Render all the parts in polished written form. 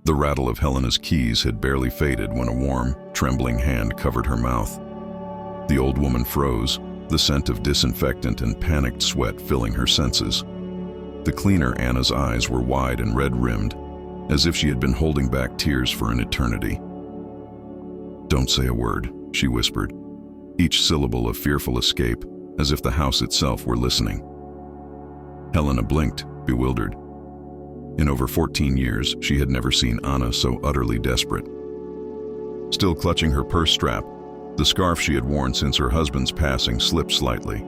The rattle of Helena's keys had barely faded when a warm, trembling hand covered her mouth. The old woman froze, the scent of disinfectant and panicked sweat filling her senses. The cleaner, Anna's eyes were wide and red-rimmed, as if she had been holding back tears for an eternity. "Don't say a word," she whispered, each syllable a fearful escape, as if the house itself were listening. Helena blinked, bewildered. In over 14 years, she had never seen Anna so utterly desperate. Still clutching her purse strap, the scarf she had worn since her husband's passing slipped slightly.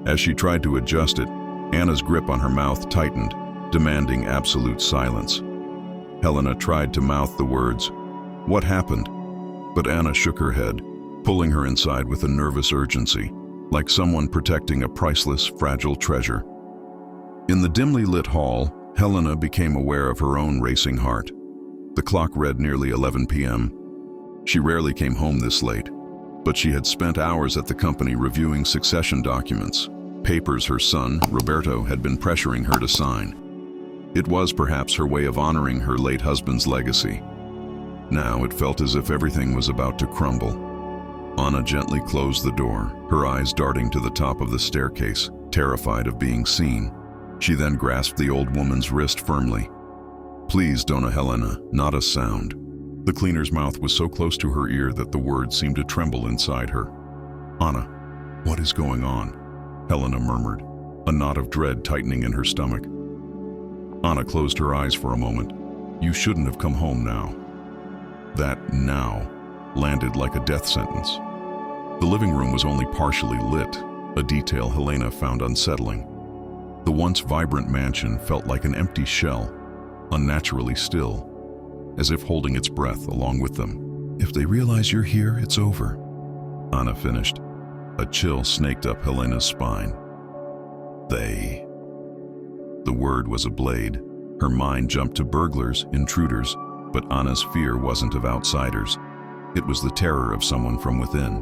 As she tried to adjust it, Anna's grip on her mouth tightened, demanding absolute silence. Helena tried to mouth the words, "What happened?" But Anna shook her head, pulling her inside with a nervous urgency, like someone protecting a priceless, fragile treasure. In the dimly lit hall, Helena became aware of her own racing heart. The clock read nearly 11 p.m. She rarely came home this late, but she had spent hours at the company reviewing succession documents, papers her son, Roberto, had been pressuring her to sign. It was perhaps her way of honoring her late husband's legacy. Now it felt as if everything was about to crumble. Anna gently closed the door, her eyes darting to the top of the staircase, terrified of being seen. She then grasped the old woman's wrist firmly. "Please, Donna Helena, not a sound." The cleaner's mouth was so close to her ear that the words seemed to tremble inside her. "Anna, what is going on?" Helena murmured, a knot of dread tightening in her stomach. Anna closed her eyes for a moment. "You shouldn't have come home now." That "now" landed like a death sentence. The living room was only partially lit, a detail Helena found unsettling. The once vibrant mansion felt like an empty shell, unnaturally still, as if holding its breath along with them. "If they realize you're here, it's over," Anna finished. A chill snaked up Helena's spine. They. The word was a blade. Her mind jumped to burglars, intruders, but Anna's fear wasn't of outsiders. It was the terror of someone from within.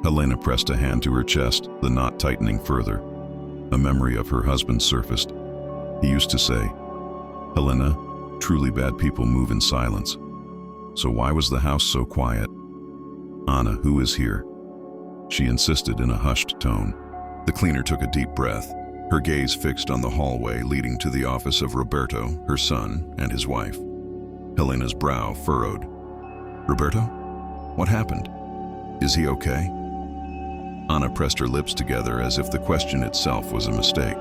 Helena pressed a hand to her chest, the knot tightening further. A memory of her husband surfaced. He used to say, "Helena, truly bad people move in silence." So why was the house so quiet? "Anna, who is here?" she insisted in a hushed tone. The cleaner took a deep breath, her gaze fixed on the hallway leading to the office of Roberto, her son, and his wife. Helena's brow furrowed. "Roberto? What happened? Is he okay?" Anna pressed her lips together as if the question itself was a mistake.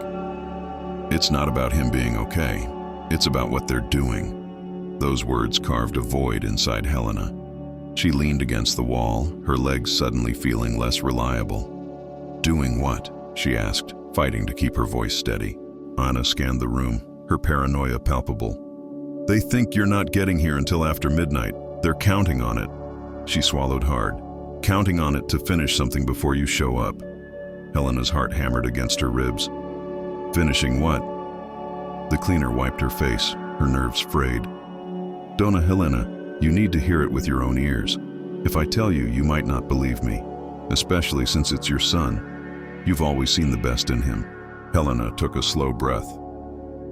"It's not about him being okay. It's about what they're doing." Those words carved a void inside Helena. She leaned against the wall, her legs suddenly feeling less reliable. "Doing what?" she asked, fighting to keep her voice steady. Anna scanned the room, her paranoia palpable. "They think you're not getting here until after midnight. They're counting on it." She swallowed hard. "Counting on it to finish something before you show up." Helena's heart hammered against her ribs. "Finishing what?" The cleaner wiped her face, her nerves frayed. "Donna Helena, you need to hear it with your own ears. If I tell you, you might not believe me, especially since it's your son. You've always seen the best in him." Helena took a slow breath.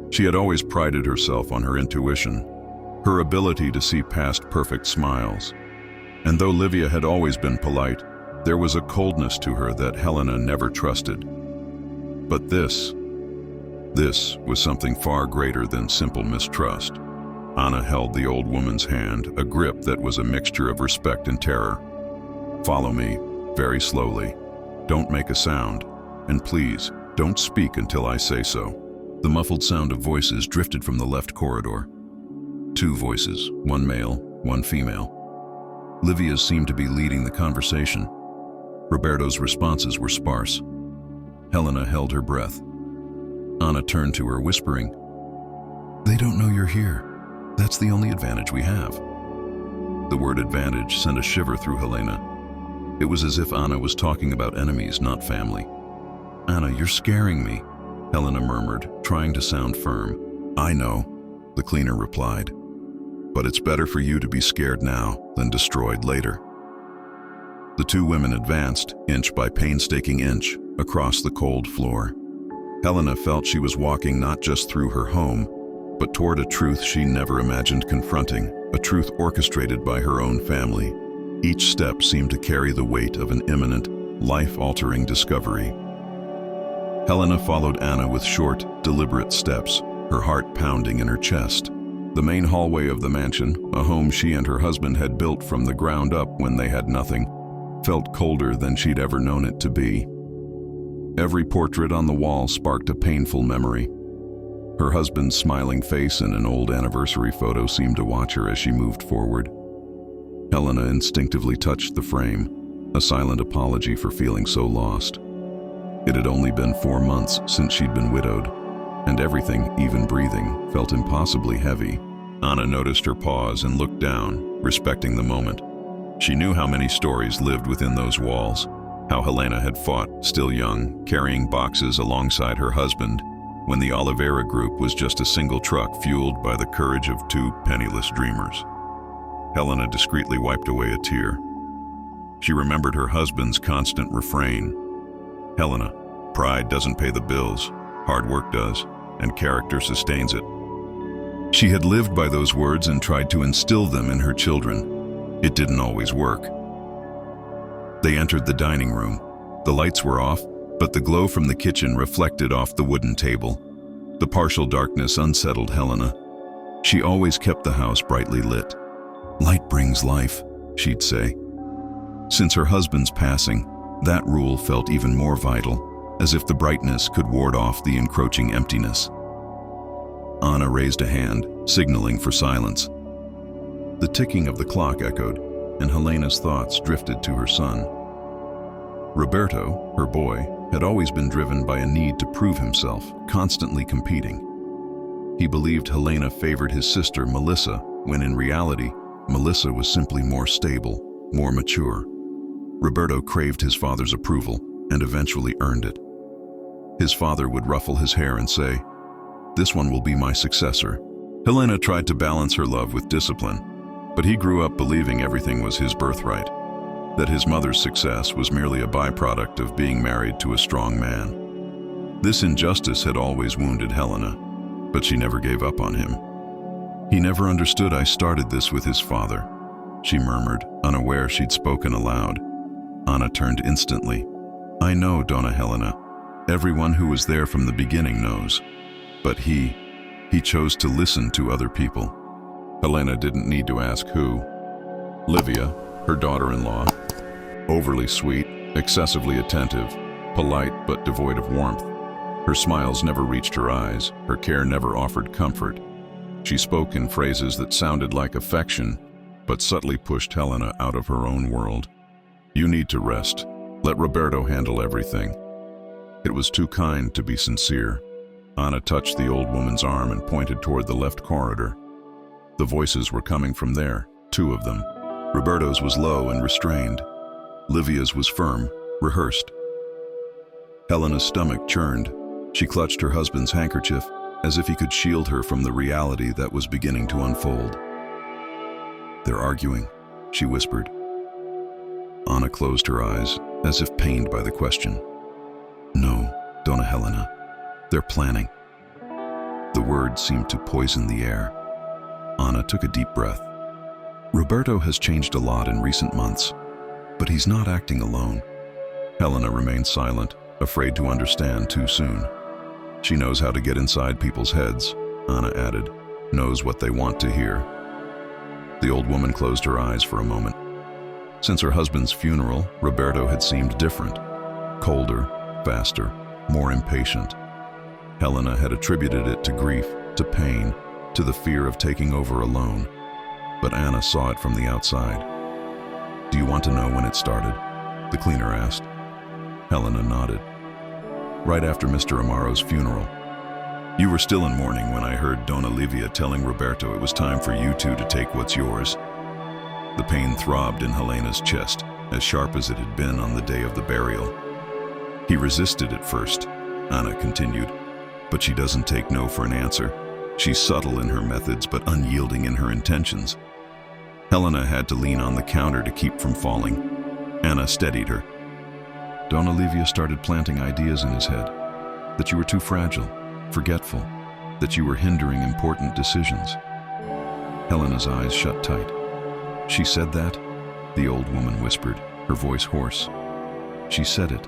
She had always prided herself on her intuition, her ability to see past perfect smiles. And though Livia had always been polite, there was a coldness to her that Helena never trusted. But this was something far greater than simple mistrust. Anna held the old woman's hand, a grip that was a mixture of respect and terror. "Follow me, very slowly. Don't make a sound. And please, don't speak until I say so." The muffled sound of voices drifted from the left corridor. Two voices, one male, one female. Livia's seemed to be leading the conversation. Roberto's responses were sparse. Helena held her breath. Anna turned to her, whispering, "They don't know you're here. That's the only advantage we have." The word advantage sent a shiver through Helena. It was as if Anna was talking about enemies, not family. "Anna, you're scaring me," Helena murmured, trying to sound firm. "I know," the cleaner replied. "But it's better for you to be scared now than destroyed later." The two women advanced, inch by painstaking inch, across the cold floor. Helena felt she was walking not just through her home, but toward a truth she never imagined confronting, a truth orchestrated by her own family. Each step seemed to carry the weight of an imminent, life-altering discovery. Helena followed Anna with short, deliberate steps, her heart pounding in her chest. The main hallway of the mansion, a home she and her husband had built from the ground up when they had nothing, felt colder than she'd ever known it to be. Every portrait on the wall sparked a painful memory. Her husband's smiling face in an old anniversary photo seemed to watch her as she moved forward. Helena instinctively touched the frame, a silent apology for feeling so lost. It had only been 4 months since she'd been widowed, and everything, even breathing, felt impossibly heavy. Anna noticed her pause and looked down, respecting the moment. She knew how many stories lived within those walls, how Helena had fought, still young, carrying boxes alongside her husband, when the Oliveira group was just a single truck fueled by the courage of 2 penniless dreamers. Helena discreetly wiped away a tear. She remembered her husband's constant refrain. Helena, pride doesn't pay the bills, hard work does, and character sustains it. She had lived by those words and tried to instill them in her children. It didn't always work. They entered the dining room. The lights were off, but the glow from the kitchen reflected off the wooden table. The partial darkness unsettled Helena. She always kept the house brightly lit. "Light brings life," she'd say. Since her husband's passing, that rule felt even more vital, as if the brightness could ward off the encroaching emptiness. Anna raised a hand, signaling for silence. The ticking of the clock echoed, and Helena's thoughts drifted to her son. Roberto, her boy, had always been driven by a need to prove himself, constantly competing. He believed Helena favored his sister, Melissa, when in reality, Melissa was simply more stable, more mature. Roberto craved his father's approval and eventually earned it. His father would ruffle his hair and say, "This one will be my successor." Helena tried to balance her love with discipline, but he grew up believing everything was his birthright, that his mother's success was merely a byproduct of being married to a strong man. This injustice had always wounded Helena, but she never gave up on him. "He never understood I started this with his father," she murmured, unaware she'd spoken aloud. Anna turned instantly. "I know, Donna Helena. Everyone who was there from the beginning knows. But he chose to listen to other people." Helena didn't need to ask who. Livia, her daughter-in-law, overly sweet, excessively attentive, polite but devoid of warmth. Her smiles never reached her eyes, her care never offered comfort. She spoke in phrases that sounded like affection, but subtly pushed Helena out of her own world. "You need to rest. Let Roberto handle everything." It was too kind to be sincere. Anna touched the old woman's arm and pointed toward the left corridor. The voices were coming from there, 2 of them. Roberto's was low and restrained. Livia's was firm, rehearsed. Helena's stomach churned. She clutched her husband's handkerchief, as if he could shield her from the reality that was beginning to unfold. "They're arguing," she whispered. Anna closed her eyes, as if pained by the question. "No, Donna Helena. They're planning." The words seemed to poison the air. Anna took a deep breath. "Roberto has changed a lot in recent months, but he's not acting alone." Helena remained silent, afraid to understand too soon. "She knows how to get inside people's heads," Anna added, "knows what they want to hear." The old woman closed her eyes for a moment. Since her husband's funeral, Roberto had seemed different, colder, faster, more impatient. Helena had attributed it to grief, to pain, to the fear of taking over alone. But Anna saw it from the outside. "Do you want to know when it started?" the cleaner asked. Helena nodded. "Right after Mr. Amaro's funeral. You were still in mourning when I heard Donna Livia telling Roberto it was time for you 2 to take what's yours." The pain throbbed in Helena's chest, as sharp as it had been on the day of the burial. "He resisted at first," Anna continued, "but she doesn't take no for an answer. She's subtle in her methods, but unyielding in her intentions." Helena had to lean on the counter to keep from falling. Anna steadied her. "Donna Livia started planting ideas in his head, that you were too fragile, forgetful. that you were hindering important decisions. Helena's eyes shut tight. She said that? The old woman whispered, her voice hoarse. She said it,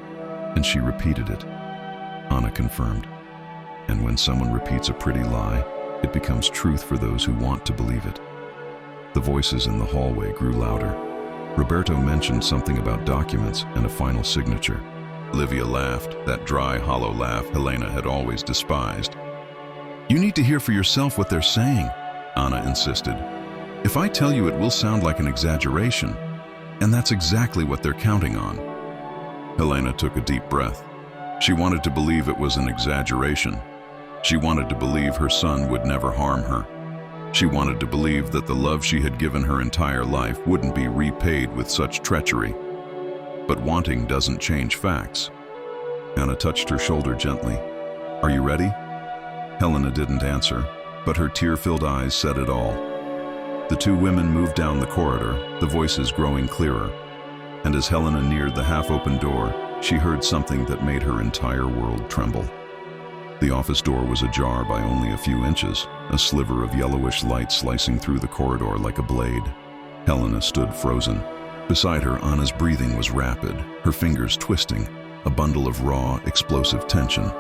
and she repeated it. Anna confirmed. And when someone repeats a pretty lie, it becomes truth for those who want to believe it. The voices in the hallway grew louder. Roberto mentioned something about documents and a final signature. Livia laughed, that dry, hollow laugh Helena had always despised. You need to hear for yourself what they're saying, Anna insisted. If I tell you, it will sound like an exaggeration, and that's exactly what they're counting on. Helena took a deep breath. She wanted to believe it was an exaggeration. She wanted to believe her son would never harm her. She wanted to believe that the love she had given her entire life wouldn't be repaid with such treachery. But wanting doesn't change facts. Anna touched her shoulder gently. Are you ready? Helena didn't answer, but her tear-filled eyes said it all. The two women moved down the corridor, the voices growing clearer. And as Helena neared the half-open door, she heard something that made her entire world tremble. The office door was ajar by only a few inches, a sliver of yellowish light slicing through the corridor like a blade. Helena stood frozen. Beside her, Anna's breathing was rapid, her fingers twisting, a bundle of raw, explosive tension.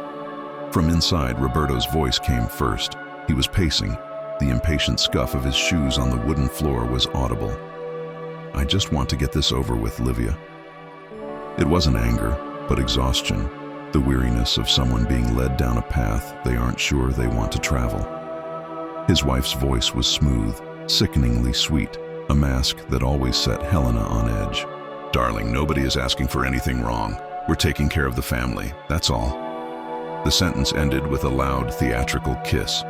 From inside, Roberto's voice came first. He was pacing. The impatient scuff of his shoes on the wooden floor was audible. I just want to get this over with, Livia. It wasn't anger, but exhaustion. The weariness of someone being led down a path they aren't sure they want to travel. His wife's voice was smooth, sickeningly sweet, a mask that always set Helena on edge. Darling, nobody is asking for anything wrong. We're taking care of the family, that's all. The sentence ended with a loud, theatrical kiss.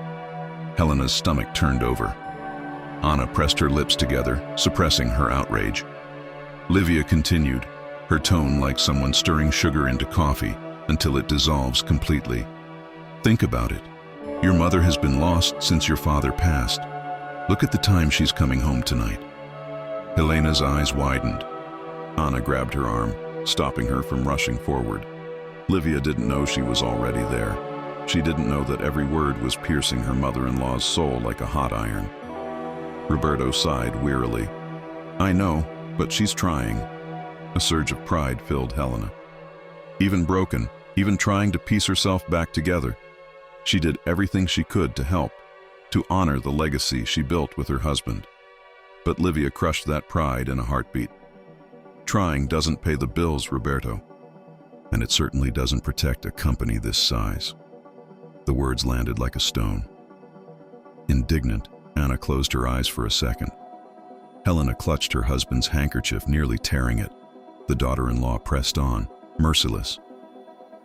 Helena's stomach turned over. Anna pressed her lips together, suppressing her outrage. Livia continued, her tone like someone stirring sugar into coffee until it dissolves completely. Think about it. Your mother has been lost since your father passed. Look at the time she's coming home tonight. Helena's eyes widened. Anna grabbed her arm, stopping her from rushing forward. Livia didn't know she was already there. She didn't know that every word was piercing her mother-in-law's soul like a hot iron. Roberto sighed wearily. I know, but she's trying. A surge of pride filled Helena. Even broken, even trying to piece herself back together, she did everything she could to help, to honor the legacy she built with her husband. But Livia crushed that pride in a heartbeat. Trying doesn't pay the bills, Roberto. And it certainly doesn't protect a company this size. The words landed like a stone. Indignant, Anna closed her eyes for a second. Helena clutched her husband's handkerchief, nearly tearing it. The daughter-in-law pressed on, merciless.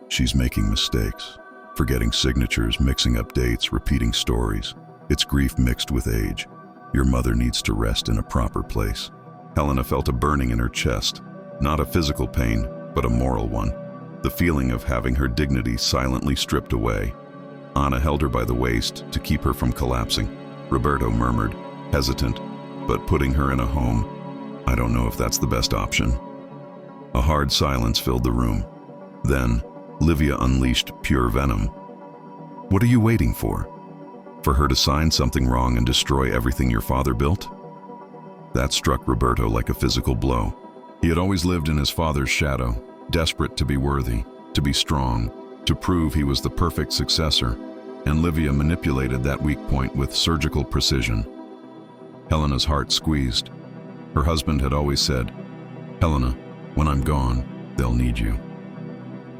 She's making mistakes, forgetting signatures, mixing up dates, repeating stories. It's grief mixed with age. Your mother needs to rest in a proper place. Helena felt a burning in her chest, not a physical pain, but a moral one. The feeling of having her dignity silently stripped away. Anna held her by the waist to keep her from collapsing. Roberto murmured, hesitant, but putting her in a home, I don't know if that's the best option. A hard silence filled the room. Then, Livia unleashed pure venom. What are you waiting for? For her to sign something wrong and destroy everything your father built? That struck Roberto like a physical blow. He had always lived in his father's shadow, desperate to be worthy, to be strong, to prove he was the perfect successor, and Livia manipulated that weak point with surgical precision. Helena's heart squeezed. Her husband had always said, Helena, when I'm gone, they'll need you.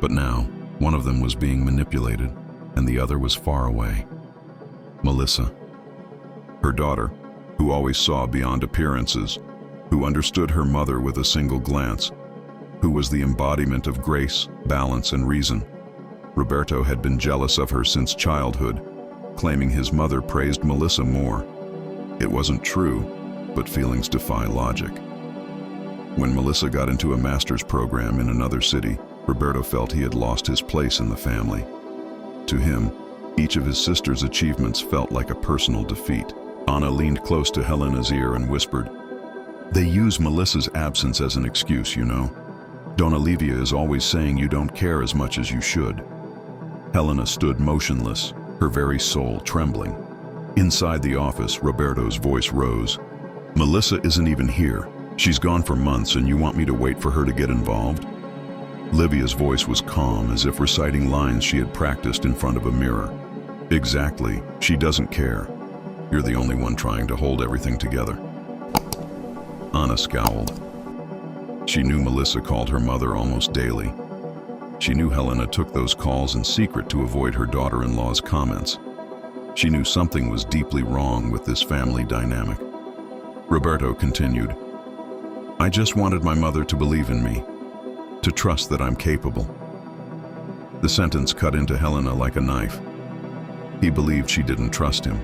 But now, one of them was being manipulated, and the other was far away. Melissa. Her daughter, who always saw beyond appearances, who understood her mother with a single glance, who was the embodiment of grace, balance, and reason. Roberto had been jealous of her since childhood, claiming his mother praised Melissa more. It wasn't true, but feelings defy logic. When Melissa got into a master's program in another city, Roberto felt he had lost his place in the family. To him, each of his sister's achievements felt like a personal defeat. Anna leaned close to Helena's ear and whispered, They use Melissa's absence as an excuse, you know. Donna Livia is always saying you don't care as much as you should. Helena stood motionless, her very soul trembling. Inside the office, Roberto's voice rose. "Melissa isn't even here. She's gone for months and you want me to wait for her to get involved?" Livia's voice was calm, as if reciting lines she had practiced in front of a mirror. "Exactly. She doesn't care. You're the only one trying to hold everything together." Anna scowled. She knew Melissa called her mother almost daily. She knew Helena took those calls in secret to avoid her daughter-in-law's comments. She knew something was deeply wrong with this family dynamic. Roberto continued, "I just wanted my mother to believe in me, to trust that I'm capable." The sentence cut into Helena like a knife. He believed she didn't trust him.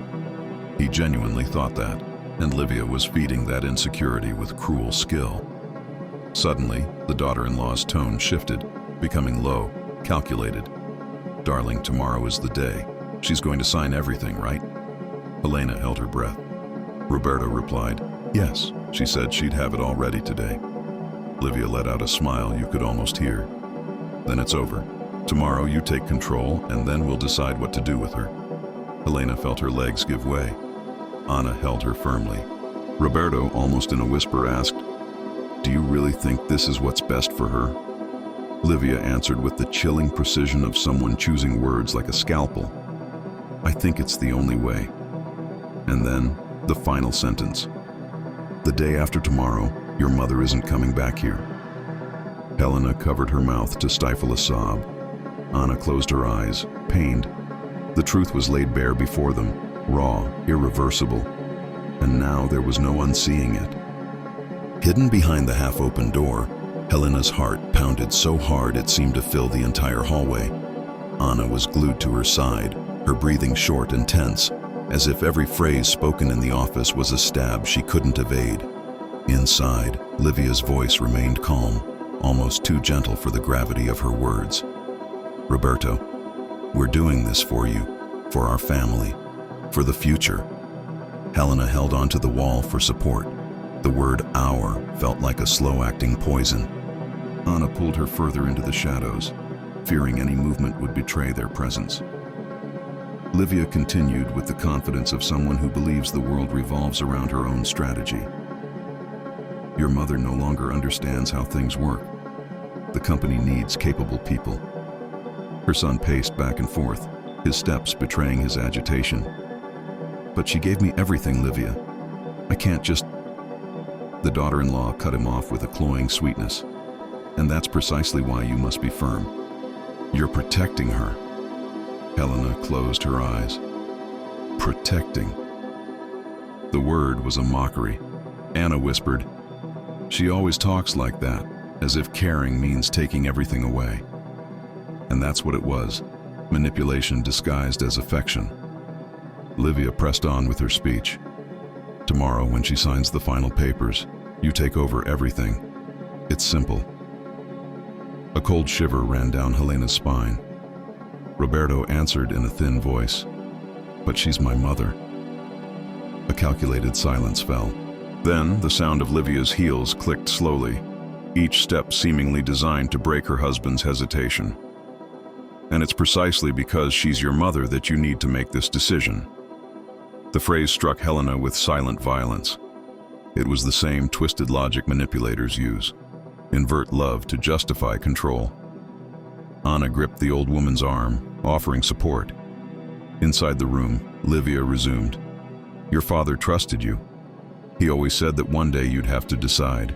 He genuinely thought that, and Livia was feeding that insecurity with cruel skill. Suddenly, the daughter-in-law's tone shifted, becoming low, calculated. "Darling, tomorrow is the day. She's going to sign everything, right?" Helena held her breath. Roberto replied, "Yes, she said she'd have it all ready today." Livia let out a smile you could almost hear. "Then it's over. Tomorrow you take control, and then we'll decide what to do with her." Helena felt her legs give way. Anna held her firmly. Roberto, almost in a whisper, asked, "Do you really think this is what's best for her?" Livia answered with the chilling precision of someone choosing words like a scalpel. "I think it's the only way." And then, the final sentence. "The day after tomorrow, your mother isn't coming back here." Helena covered her mouth to stifle a sob. Anna closed her eyes, pained. The truth was laid bare before them, raw, irreversible, and now there was no unseeing it. Hidden behind the half-open door, Helena's heart pounded so hard it seemed to fill the entire hallway. Anna was glued to her side, her breathing short and tense, as if every phrase spoken in the office was a stab she couldn't evade. Inside, Livia's voice remained calm, almost too gentle for the gravity of her words. "Roberto, we're doing this for you, for our family, for the future." Helena held onto the wall for support. The word "our" felt like a slow-acting poison. Anna pulled her further into the shadows, fearing any movement would betray their presence. Livia continued with the confidence of someone who believes the world revolves around her own strategy. "Your mother no longer understands how things work. The company needs capable people." Her son paced back and forth, his steps betraying his agitation. "But she gave me everything, Livia. I can't just..." The daughter-in-law cut him off with a cloying sweetness. "And that's precisely why you must be firm. You're protecting her." Helena closed her eyes. Protecting. The word was a mockery. Anna whispered, "She always talks like that, as if caring means taking everything away." And that's what it was, manipulation disguised as affection. Livia pressed on with her speech. "Tomorrow, when she signs the final papers, you take over everything. It's simple." A cold shiver ran down Helena's spine. Roberto answered in a thin voice, "But she's my mother." A calculated silence fell. Then the sound of Livia's heels clicked slowly, each step seemingly designed to break her husband's hesitation. "And it's precisely because she's your mother that you need to make this decision." The phrase struck Helena with silent violence. It was the same twisted logic manipulators use. Invert love to justify control. Anna gripped the old woman's arm, offering support. Inside the room, Livia resumed, "Your father trusted you. He always said that one day you'd have to decide."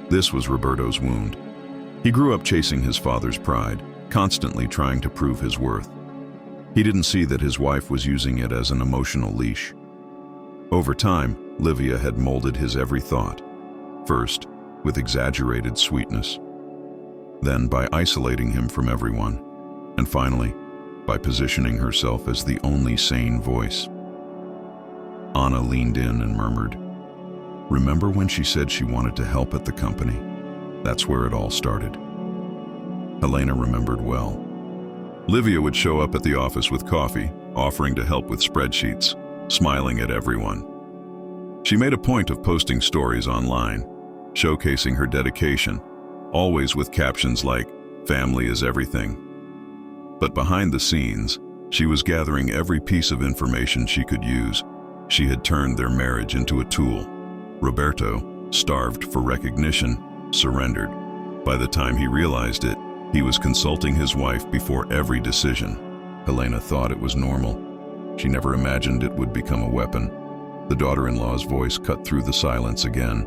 This was Roberto's wound. He grew up chasing his father's pride, constantly trying to prove his worth. He didn't see that his wife was using it as an emotional leash. Over time, Livia had molded his every thought. First, with exaggerated sweetness. Then by isolating him from everyone. And finally, by positioning herself as the only sane voice. Anna leaned in and murmured, "Remember when she said she wanted to help at the company? That's where it all started." Helena remembered well. Livia would show up at the office with coffee, offering to help with spreadsheets, smiling at everyone. She made a point of posting stories online, showcasing her dedication, always with captions like, "Family is everything." But behind the scenes, She was gathering every piece of information she could use. She had turned their marriage into a tool. Roberto, starved for recognition, surrendered. By the time he realized it, he was consulting his wife before every decision. Helena thought it was normal. She never imagined it would become a weapon. The daughter-in-law's voice cut through the silence again.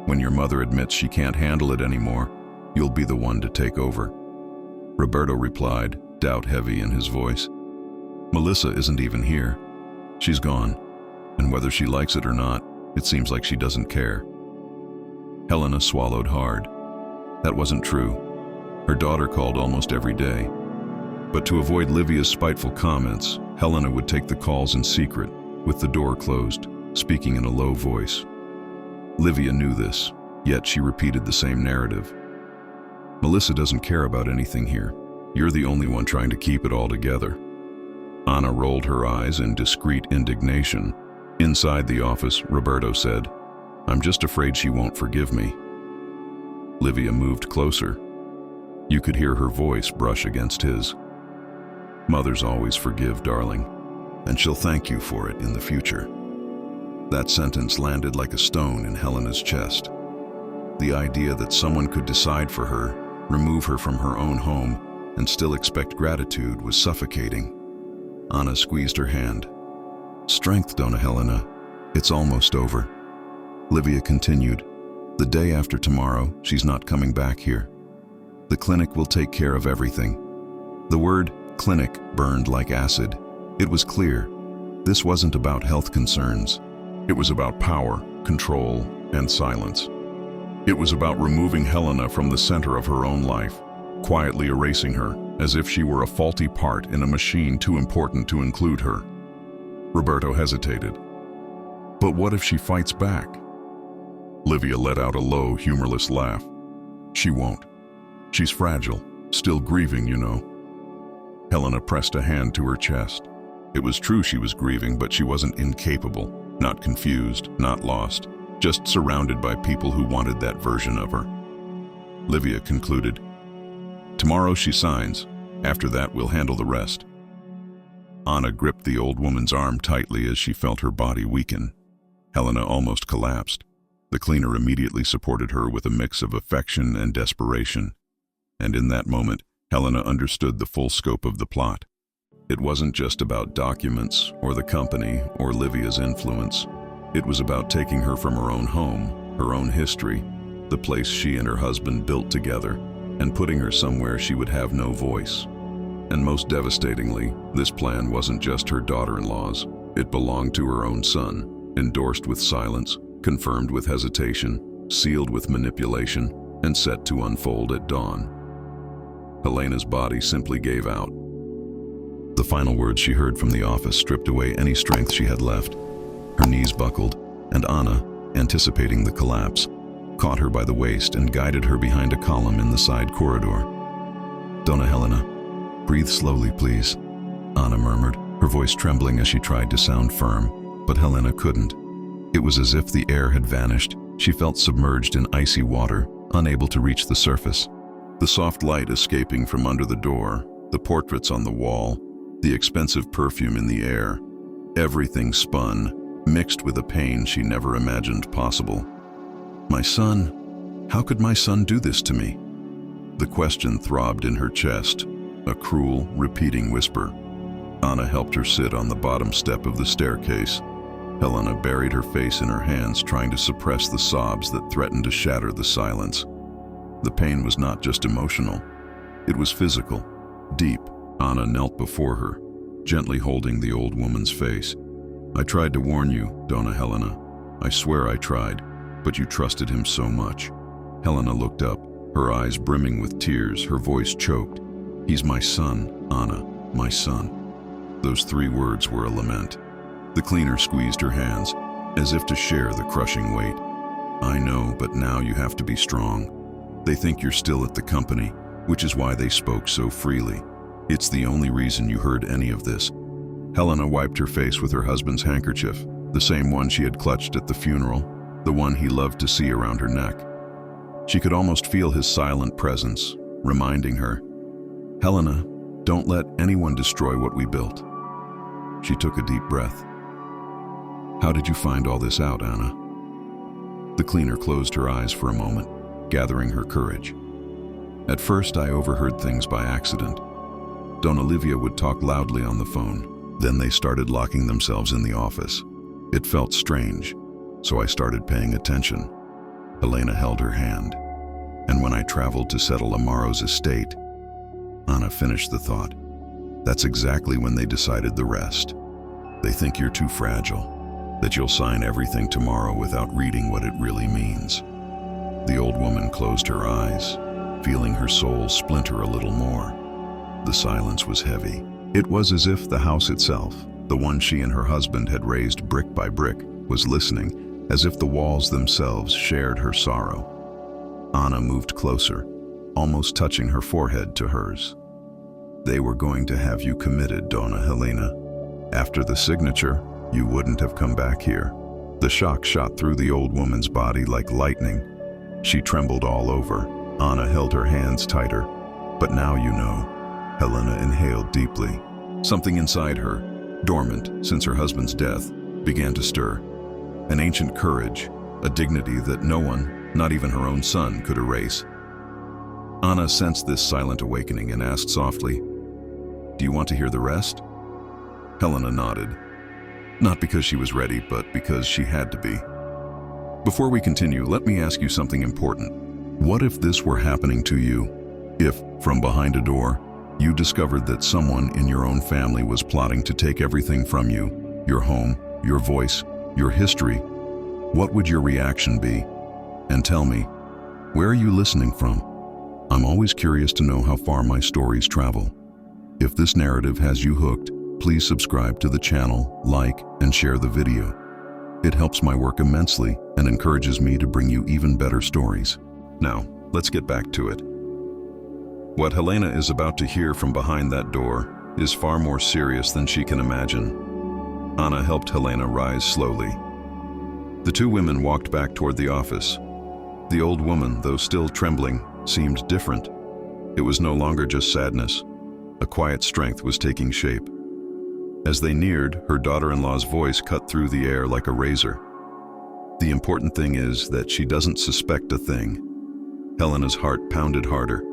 When your mother admits she can't handle it anymore, you'll be the one to take over. Roberto replied, doubt heavy in his voice. Melissa isn't even here. She's gone, and whether she likes it or not, it seems like she doesn't care. Helena swallowed hard. That wasn't true. Her daughter called almost every day. But to avoid Livia's spiteful comments, Helena would take the calls in secret, with the door closed, speaking in a low voice. Livia knew this, yet she repeated the same narrative. Melissa doesn't care about anything here. You're the only one trying to keep it all together. Anna rolled her eyes in discreet indignation. Inside the office, Roberto said, I'm just afraid she won't forgive me. Livia moved closer. You could hear her voice brush against his. Mothers always forgive, darling, and she'll thank you for it in the future. That sentence landed like a stone in Helena's chest. The idea that someone could decide for her, remove her from her own home, and still expect gratitude was suffocating. Anna squeezed her hand. Strength, Donna Helena. It's almost over. Livia continued. The day after tomorrow, she's not coming back here. The clinic will take care of everything. The word clinic burned like acid. It was clear. This wasn't about health concerns. It was about power, control, and silence. It was about removing Helena from the center of her own life, quietly erasing her, as if she were a faulty part in a machine too important to include her. Roberto hesitated. But what if she fights back? Livia let out a low, humorless laugh. She won't. She's fragile, still grieving, you know. Helena pressed a hand to her chest. It was true she was grieving, but she wasn't incapable, not confused, not lost, just surrounded by people who wanted that version of her. Livia concluded, Tomorrow she signs. After that, we'll handle the rest. Anna gripped the old woman's arm tightly as she felt her body weaken. Helena almost collapsed. The cleaner immediately supported her with a mix of affection and desperation. And in that moment, Helena understood the full scope of the plot. It wasn't just about documents or the company or Livia's influence. It was about taking her from her own home, her own history, the place she and her husband built together, and putting her somewhere she would have no voice. And most devastatingly, this plan wasn't just her daughter-in-law's. It belonged to her own son, endorsed with silence, confirmed with hesitation, sealed with manipulation, and set to unfold at dawn. Helena's body simply gave out. The final words she heard from the office stripped away any strength she had left. Her knees buckled, and Anna, anticipating the collapse, caught her by the waist and guided her behind a column in the side corridor. Donna Helena, breathe slowly, please, Anna murmured, her voice trembling as she tried to sound firm, but Helena couldn't. It was as if the air had vanished. She felt submerged in icy water, unable to reach the surface. The soft light escaping from under the door, the portraits on the wall, the expensive perfume in the air, everything spun, mixed with a pain she never imagined possible. My son? How could my son do this to me? The question throbbed in her chest, a cruel, repeating whisper. Anna helped her sit on the bottom step of the staircase. Helena buried her face in her hands, trying to suppress the sobs that threatened to shatter the silence. The pain was not just emotional. It was physical, deep. Anna knelt before her, gently holding the old woman's face. I tried to warn you, Donna Helena. I swear I tried, but you trusted him so much. Helena looked up, her eyes brimming with tears, her voice choked. He's my son, Anna, my son. Those 3 words were a lament. The cleaner squeezed her hands, as if to share the crushing weight. I know, but now you have to be strong. They think you're still at the company, which is why they spoke so freely. It's the only reason you heard any of this. Helena wiped her face with her husband's handkerchief, the same one she had clutched at the funeral, the one he loved to see around her neck. She could almost feel his silent presence, reminding her, Helena, Don't let anyone destroy what we built." She took a deep breath. "How did you find all this out, Anna?" The cleaner closed her eyes for a moment, gathering her courage. "At first, I overheard things by accident. Don Olivia would talk loudly on the phone. Then they started locking themselves in the office. It felt strange, so I started paying attention." Helena held her hand. "And when I traveled to settle Amaro's estate," Anna finished the thought, "that's exactly when they decided the rest. They think you're too fragile, that you'll sign everything tomorrow without reading what it really means." The old woman closed her eyes, feeling her soul splinter a little more. The silence was heavy. It was as if the house itself, the one she and her husband had raised brick by brick, was listening, as if the walls themselves shared her sorrow. Anna moved closer, almost touching her forehead to hers. "They were going to have you committed, Donna Helena. After the signature, you wouldn't have come back here." The shock shot through the old woman's body like lightning. She trembled all over. Anna held her hands tighter. "But now you know." Helena inhaled deeply. Something inside her, dormant since her husband's death, began to stir. An ancient courage, a dignity that no one, not even her own son, could erase. Anna sensed this silent awakening and asked softly, "Do you want to hear the rest?" Helena nodded. Not because she was ready, but because she had to be. "Before we continue, let me ask you something important. What if this were happening to you? If, from behind a door, you discovered that someone in your own family was plotting to take everything from you, your home, your voice, your history, what would your reaction be? And tell me, where are you listening from? I'm always curious to know how far my stories travel. If this narrative has you hooked, please subscribe to the channel, like, and share the video. It helps my work immensely and encourages me to bring you even better stories. Now, let's get back to it. What Helena is about to hear from behind that door is far more serious than she can imagine. Anna helped Helena rise slowly. The two women walked back toward the office. The old woman, though still trembling, seemed different. It was no longer just sadness. A quiet strength was taking shape. As they neared, her daughter-in-law's voice cut through the air like a razor. "The important thing is that she doesn't suspect a thing." Helena's heart pounded harder.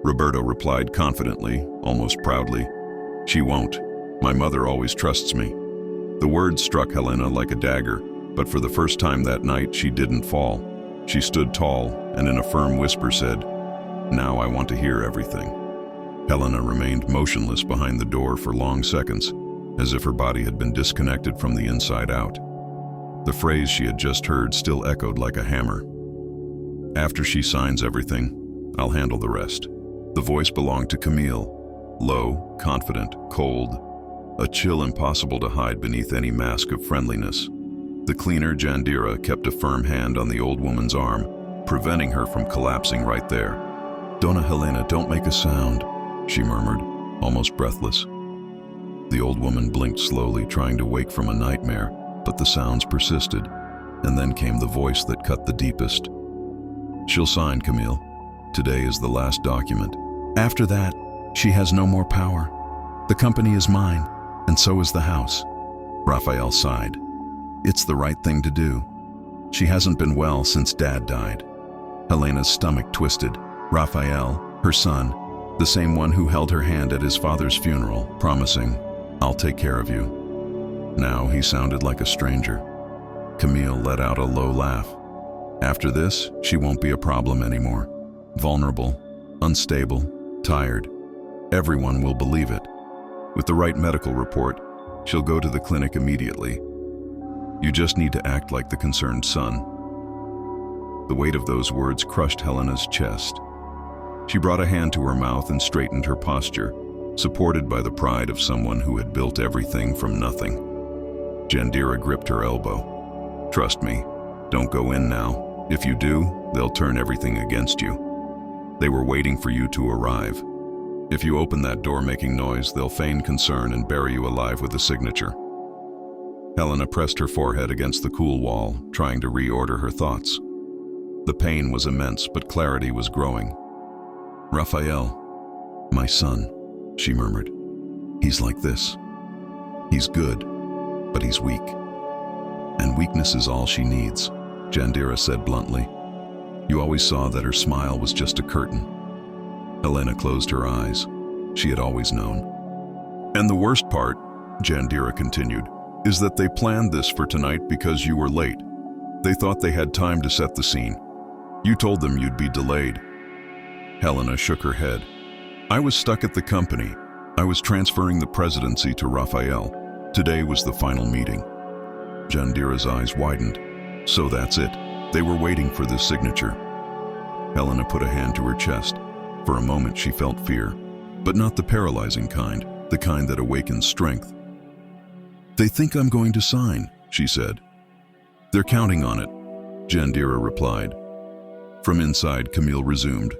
Roberto replied confidently, almost proudly, "She won't. My mother always trusts me." The words struck Helena like a dagger, but for the first time that night she didn't fall. She stood tall and in a firm whisper said, "Now I want to hear everything." Helena remained motionless behind the door for long seconds, as if her body had been disconnected from the inside out. The phrase she had just heard still echoed like a hammer. "After she signs everything, I'll handle the rest." The voice belonged to Camille, low, confident, cold, a chill impossible to hide beneath any mask of friendliness. The cleaner, Jandira, kept a firm hand on the old woman's arm, preventing her from collapsing right there. "Donna Helena, don't make a sound," she murmured, almost breathless. The old woman blinked slowly, trying to wake from a nightmare, but the sounds persisted, and then came the voice that cut the deepest. "She'll sign, Camille. Today is the last document. After that, she has no more power. The company is mine, and so is the house." Rafael sighed. "It's the right thing to do. She hasn't been well since Dad died." Helena's stomach twisted. Rafael, her son, the same one who held her hand at his father's funeral, promising, "I'll take care of you." Now he sounded like a stranger. Camille let out a low laugh. "After this, she won't be a problem anymore. Vulnerable, unstable, tired. Everyone will believe it. With the right medical report, she'll go to the clinic immediately. You just need to act like the concerned son." The weight of those words crushed Helena's chest. She brought a hand to her mouth and straightened her posture, supported by the pride of someone who had built everything from nothing. Jandira gripped her elbow. "Trust me, don't go in now. If you do, they'll turn everything against you. They were waiting for you to arrive. If you open that door making noise, they'll feign concern and bury you alive with a signature." Helena pressed her forehead against the cool wall, trying to reorder her thoughts. The pain was immense, but clarity was growing. "Rafael, my son, she murmured. He's like this. He's good, but he's weak. And weakness is all she needs, Jandira said bluntly. You always saw that her smile was just a curtain. Helena closed her eyes. She had always known. And the worst part, Jandira continued, is that they planned this for tonight because you were late. They thought they had time to set the scene. You told them you'd be delayed. Helena shook her head. I was stuck at the company. I was transferring the presidency to Rafael. Today was the final meeting. Jandira's eyes widened. So that's it. They were waiting for this signature. Helena put a hand to her chest. For a moment she felt fear, but not the paralyzing kind, the kind that awakens strength. They think I'm going to sign, she said. They're counting on it, Jandira replied. From inside, Camille resumed.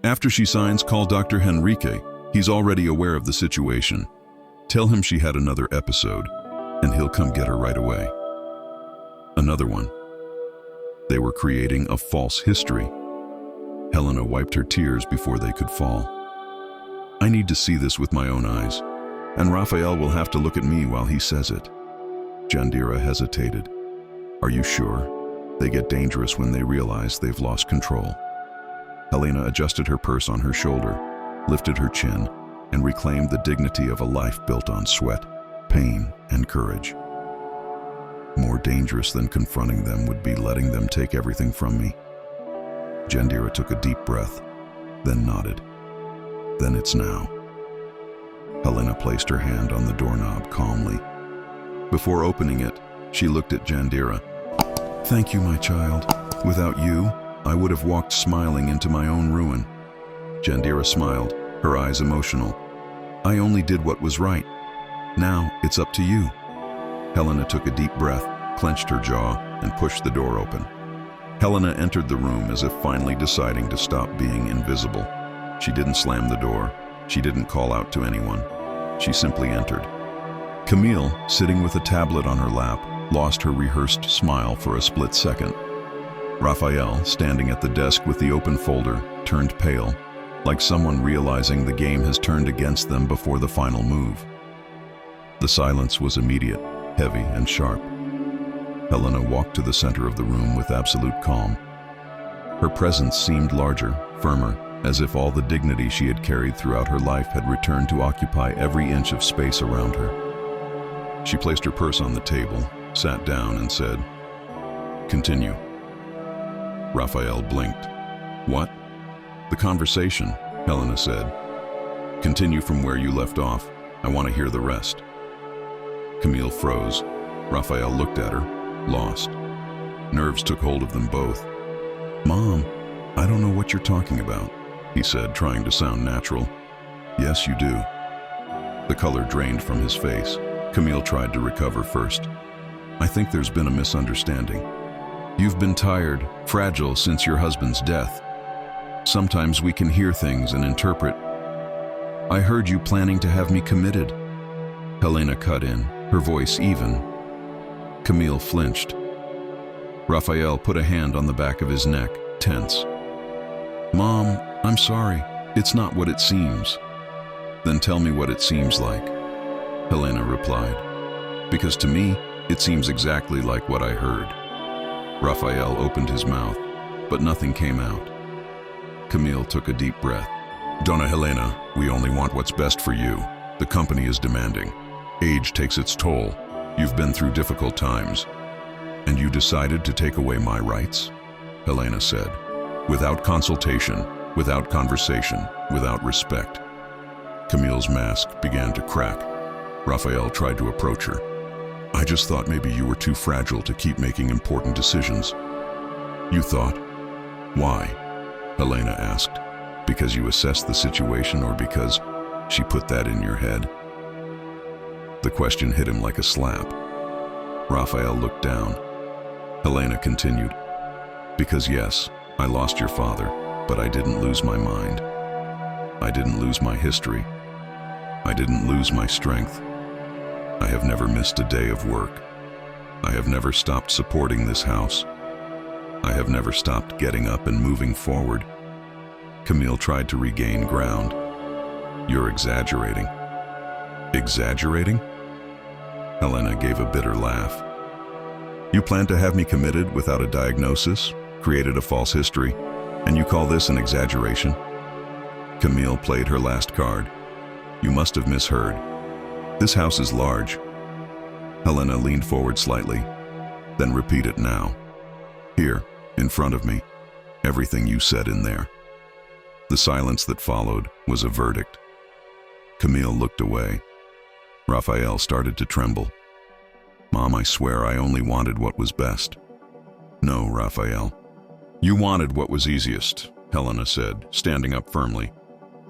After she signs, call Dr. Henrique. He's already aware of the situation. Tell him she had another episode, and he'll come get her right away. Another one. They were creating a false history. Helena wiped her tears before they could fall. I need to see this with my own eyes, and Rafael will have to look at me while he says it. Jandira hesitated. Are you sure? They get dangerous when they realize they've lost control. Helena adjusted her purse on her shoulder, lifted her chin, and reclaimed the dignity of a life built on sweat, pain, and courage. More dangerous than confronting them would be letting them take everything from me. Jandira took a deep breath, then nodded. Then it's now. Helena placed her hand on the doorknob calmly. Before opening it, she looked at Jandira. Thank you, my child. Without you, I would have walked smiling into my own ruin. Jandira smiled, her eyes emotional. I only did what was right. Now it's up to you. Helena took a deep breath, clenched her jaw, and pushed the door open. Helena entered the room as if finally deciding to stop being invisible. She didn't slam the door. She didn't call out to anyone. She simply entered. Camille, sitting with a tablet on her lap, lost her rehearsed smile for a split second. Rafael, standing at the desk with the open folder, turned pale, like someone realizing the game has turned against them before the final move. The silence was immediate, heavy and sharp. Helena walked to the center of the room with absolute calm. Her presence seemed larger, firmer, as if all the dignity she had carried throughout her life had returned to occupy every inch of space around her. She placed her purse on the table, sat down, and said, Continue. Rafael blinked. What? The conversation, Helena said. Continue from where you left off. I want to hear the rest. Camille froze. Rafael looked at her, lost. Nerves took hold of them both. Mom, I don't know what you're talking about, he said, trying to sound natural. Yes, you do. The color drained from his face. Camille tried to recover first. I think there's been a misunderstanding. You've been tired, fragile since your husband's death. Sometimes we can hear things and interpret. I heard you planning to have me committed. Helena cut in, her voice even. Camille flinched. Rafael put a hand on the back of his neck, tense. Mom, I'm sorry. It's not what it seems. Then tell me what it seems like, Helena replied. Because to me, it seems exactly like what I heard. Rafael opened his mouth, but nothing came out. Camille took a deep breath. Donna Helena, we only want what's best for you. The company is demanding. Age takes its toll. You've been through difficult times. And you decided to take away my rights? Helena said. Without consultation, without conversation, without respect. Camille's mask began to crack. Rafael tried to approach her. I just thought maybe you were too fragile to keep making important decisions. You thought? Why? Helena asked. Because you assessed the situation or because she put that in your head? The question hit him like a slap. Rafael looked down. Helena continued. Because yes, I lost your father, but I didn't lose my mind. I didn't lose my history. I didn't lose my strength. I have never missed a day of work. I have never stopped supporting this house. I have never stopped getting up and moving forward. Camille tried to regain ground. You're exaggerating. Exaggerating? Helena gave a bitter laugh. You plan to have me committed without a diagnosis, created a false history, and you call this an exaggeration? Camille played her last card. You must have misheard. This house is large. Helena leaned forward slightly. Then repeat it now. Here, in front of me. Everything you said in there. The silence that followed was a verdict. Camille looked away. Rafael started to tremble. Mom, I swear I only wanted what was best. No, Rafael. You wanted what was easiest, Helena said, standing up firmly.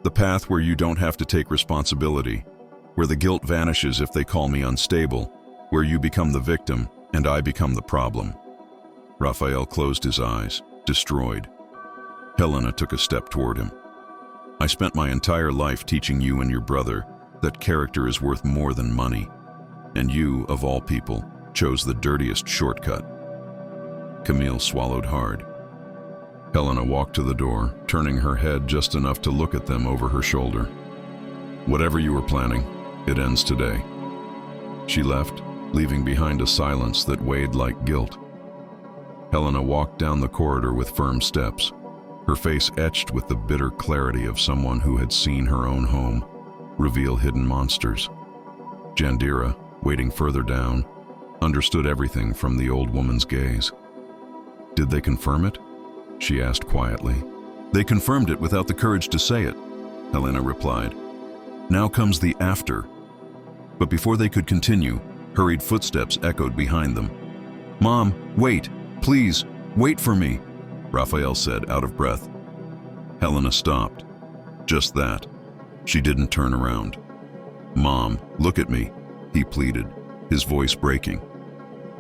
The path where you don't have to take responsibility, where the guilt vanishes if they call me unstable, where you become the victim and I become the problem. Rafael closed his eyes, destroyed. Helena took a step toward him. I spent my entire life teaching you and your brother that character is worth more than money, and you, of all people, chose the dirtiest shortcut. Camille swallowed hard. Helena walked to the door, turning her head just enough to look at them over her shoulder. Whatever you were planning, it ends today. She left, leaving behind a silence that weighed like guilt. Helena walked down the corridor with firm steps, her face etched with the bitter clarity of someone who had seen her own home reveal hidden monsters. Jandira, waiting further down, understood everything from the old woman's gaze. Did they confirm it? She asked quietly. They confirmed it without the courage to say it, Helena replied. Now comes the after. But before they could continue, hurried footsteps echoed behind them. Mom, wait, please, wait for me, Rafael said, out of breath. Helena stopped. Just that. She didn't turn around. Mom, look at me, he pleaded, his voice breaking.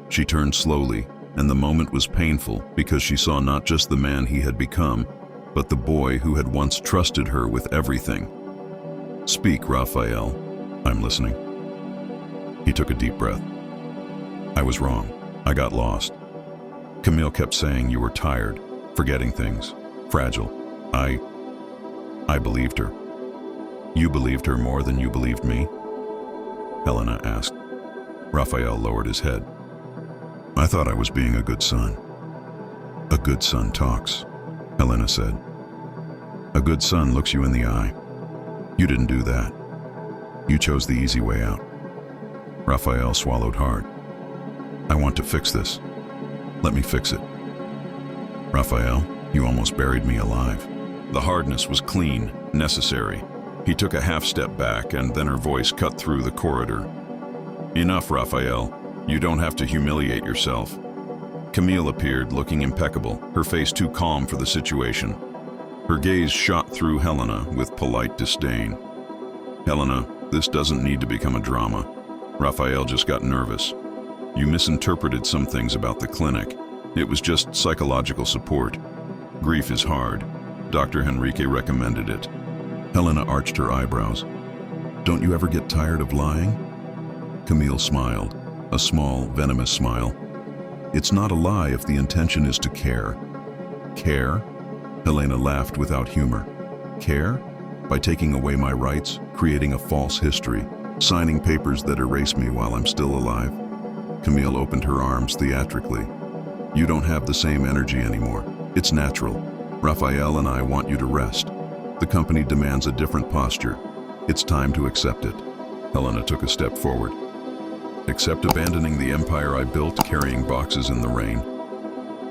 She turned slowly, and the moment was painful because she saw not just the man he had become, but the boy who had once trusted her with everything. Speak, Rafael. I'm listening. He took a deep breath. I was wrong. I got lost. Camille kept saying you were tired, forgetting things, fragile. I believed her. You believed her more than you believed me? Helena asked. Rafael lowered his head. I thought I was being a good son. A good son talks, Helena said. A good son looks you in the eye. You didn't do that. You chose the easy way out. Rafael swallowed hard. I want to fix this. Let me fix it. Rafael, you almost buried me alive. The hardness was clean, necessary. He took a half step back, and then her voice cut through the corridor. Enough, Rafael. You don't have to humiliate yourself. Camille appeared, looking impeccable, her face too calm for the situation. Her gaze shot through Helena with polite disdain. Helena, this doesn't need to become a drama. Rafael just got nervous. You misinterpreted some things about the clinic. It was just psychological support. Grief is hard. Dr. Henrique recommended it. Helena arched her eyebrows. Don't you ever get tired of lying? Camille smiled, a small, venomous smile. It's not a lie if the intention is to care. Care? Helena laughed without humor. Care? By taking away my rights, creating a false history, signing papers that erase me while I'm still alive. Camille opened her arms theatrically. You don't have the same energy anymore. It's natural. Rafael and I want you to rest. The company demands a different posture. It's time to accept it. Helena took a step forward. Accept abandoning the empire I built, carrying boxes in the rain.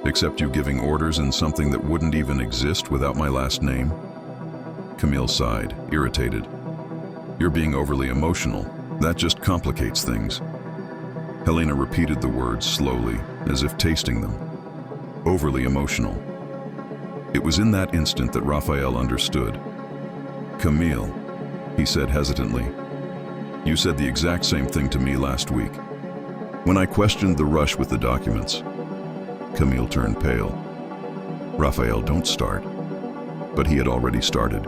Accept you giving orders in something that wouldn't even exist without my last name. Camille sighed, irritated. You're being overly emotional. That just complicates things. Helena repeated the words slowly, as if tasting them. Overly emotional. It was in that instant that Rafael understood. Camille, he said hesitantly, you said the exact same thing to me last week. When I questioned the rush with the documents. Camille turned pale. Rafael, don't start. But he had already started.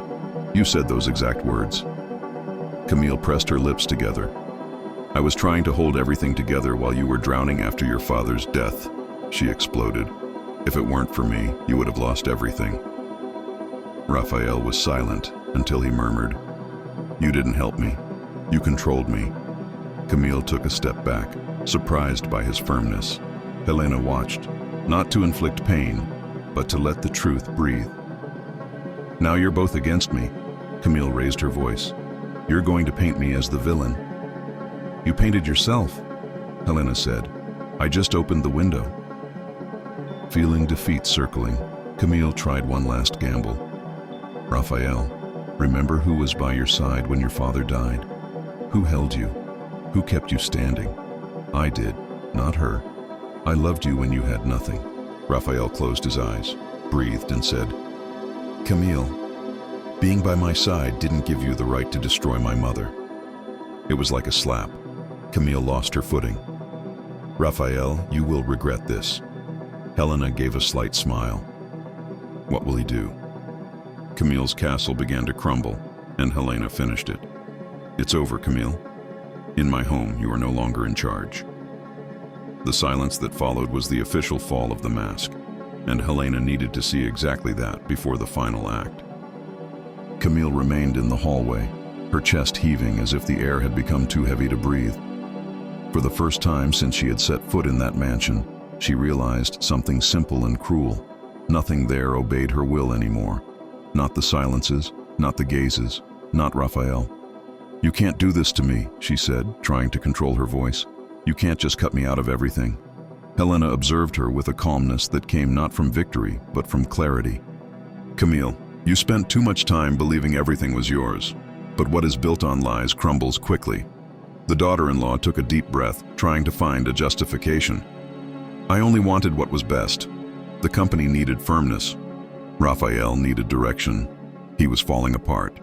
You said those exact words. Camille pressed her lips together. I was trying to hold everything together while you were drowning after your father's death, she exploded. If it weren't for me, you would have lost everything. Rafael was silent until he murmured, You didn't help me. You controlled me. Camille took a step back, surprised by his firmness. Helena watched, not to inflict pain, but to let the truth breathe. Now you're both against me. Camille raised her voice. You're going to paint me as the villain. You painted yourself, Helena said. I just opened the window. Feeling defeat circling, Camille tried one last gamble. Rafael, remember who was by your side when your father died? Who held you? Who kept you standing? I did, not her. I loved you when you had nothing. Rafael closed his eyes, breathed, and said, Camille, being by my side didn't give you the right to destroy my mother. It was like a slap. Camille lost her footing. Rafael, you will regret this. Helena gave a slight smile. What will he do? Camille's castle began to crumble, and Helena finished it. It's over, Camille. In my home, you are no longer in charge. The silence that followed was the official fall of the mask, and Helena needed to see exactly that before the final act. Camille remained in the hallway, her chest heaving as if the air had become too heavy to breathe. For the first time since she had set foot in that mansion, she realized something simple and cruel. Nothing there obeyed her will anymore. Not the silences, not the gazes, not Rafael. You can't do this to me, she said, trying to control her voice. You can't just cut me out of everything. Helena observed her with a calmness that came not from victory, but from clarity. Camille, you spent too much time believing everything was yours, but what is built on lies crumbles quickly. The daughter-in-law took a deep breath, trying to find a justification. I only wanted what was best. The company needed firmness. Rafael needed direction. He was falling apart.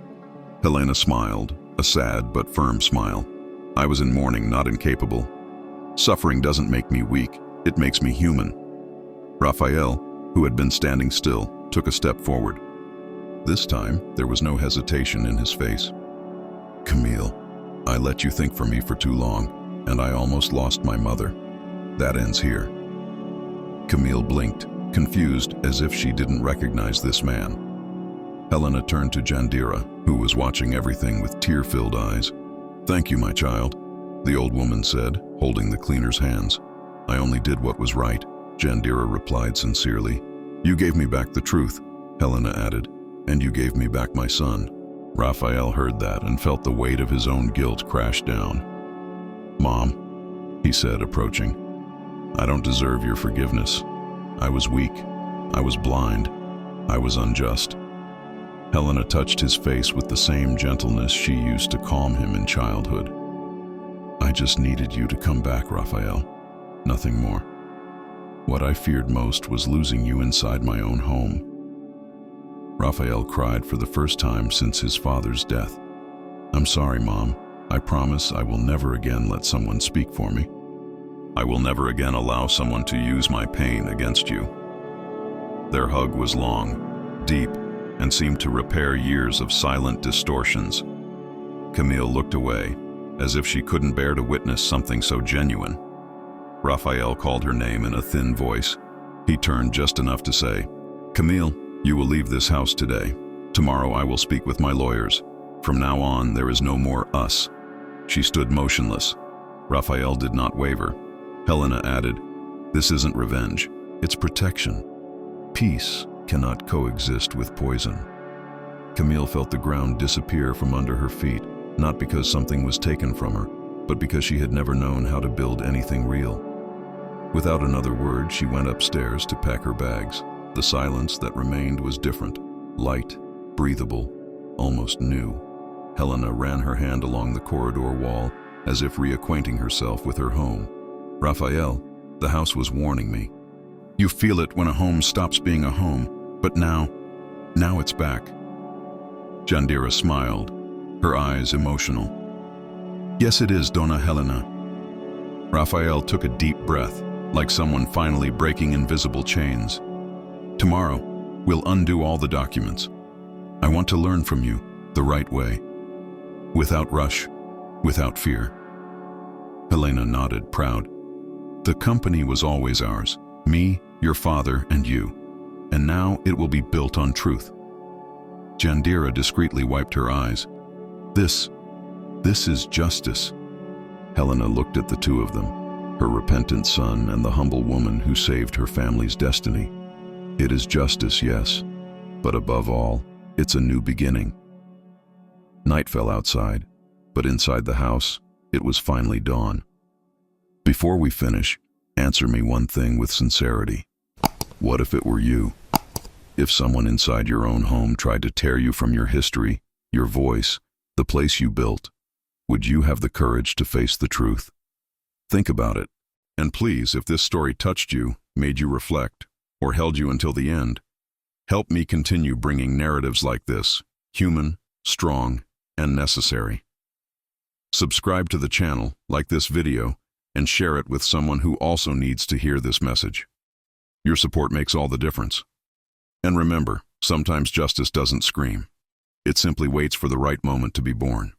Helena smiled, a sad but firm smile. I was in mourning, not incapable. Suffering doesn't make me weak, it makes me human. Rafael, who had been standing still, took a step forward. This time, there was no hesitation in his face. Camille, I let you think for me for too long, and I almost lost my mother. That ends here. Camille blinked, confused as if she didn't recognize this man. Helena turned to Jandira, who was watching everything with tear-filled eyes. Thank you, my child, the old woman said, holding the cleaner's hands. I only did what was right, Jandira replied sincerely. You gave me back the truth, Helena added, and you gave me back my son. Rafael heard that and felt the weight of his own guilt crash down. Mom, he said, approaching, I don't deserve your forgiveness. I was weak. I was blind. I was unjust. Helena touched his face with the same gentleness she used to calm him in childhood. I just needed you to come back, Rafael. Nothing more. What I feared most was losing you inside my own home. Rafael cried for the first time since his father's death. I'm sorry, Mom. I promise I will never again let someone speak for me. I will never again allow someone to use my pain against you. Their hug was long, deep, and seemed to repair years of silent distortions. Camille looked away, as if she couldn't bear to witness something so genuine. Rafael called her name in a thin voice. He turned just enough to say, Camille, you will leave this house today. Tomorrow I will speak with my lawyers. From now on, there is no more us. She stood motionless. Rafael did not waver. Helena added, this isn't revenge, it's protection. Peace cannot coexist with poison. Camille felt the ground disappear from under her feet, not because something was taken from her, but because she had never known how to build anything real. Without another word, she went upstairs to pack her bags. The silence that remained was different, light, breathable, almost new. Helena ran her hand along the corridor wall, as if reacquainting herself with her home. Rafael, the house was warning me. You feel it when a home stops being a home, but now it's back. Jandira smiled, her eyes emotional. Yes, it is, Dona Helena. Rafael took a deep breath, like someone finally breaking invisible chains. Tomorrow, we'll undo all the documents. I want to learn from you, the right way. Without rush, without fear. Helena nodded, proud. The company was always ours, me, your father, and you. And now it will be built on truth. Jandira discreetly wiped her eyes. This is justice." Helena looked at the two of them, her repentant son and the humble woman who saved her family's destiny. It is justice, yes, but above all, it's a new beginning. Night fell outside, but inside the house, it was finally dawn. Before we finish, answer me one thing with sincerity. What if it were you? If someone inside your own home tried to tear you from your history, your voice, the place you built, would you have the courage to face the truth? Think about it. And please, if this story touched you, made you reflect, or held you until the end, help me continue bringing narratives like this, human, strong, and necessary. Subscribe to the channel, like this video, and share it with someone who also needs to hear this message. Your support makes all the difference. And remember, sometimes justice doesn't scream. It simply waits for the right moment to be born.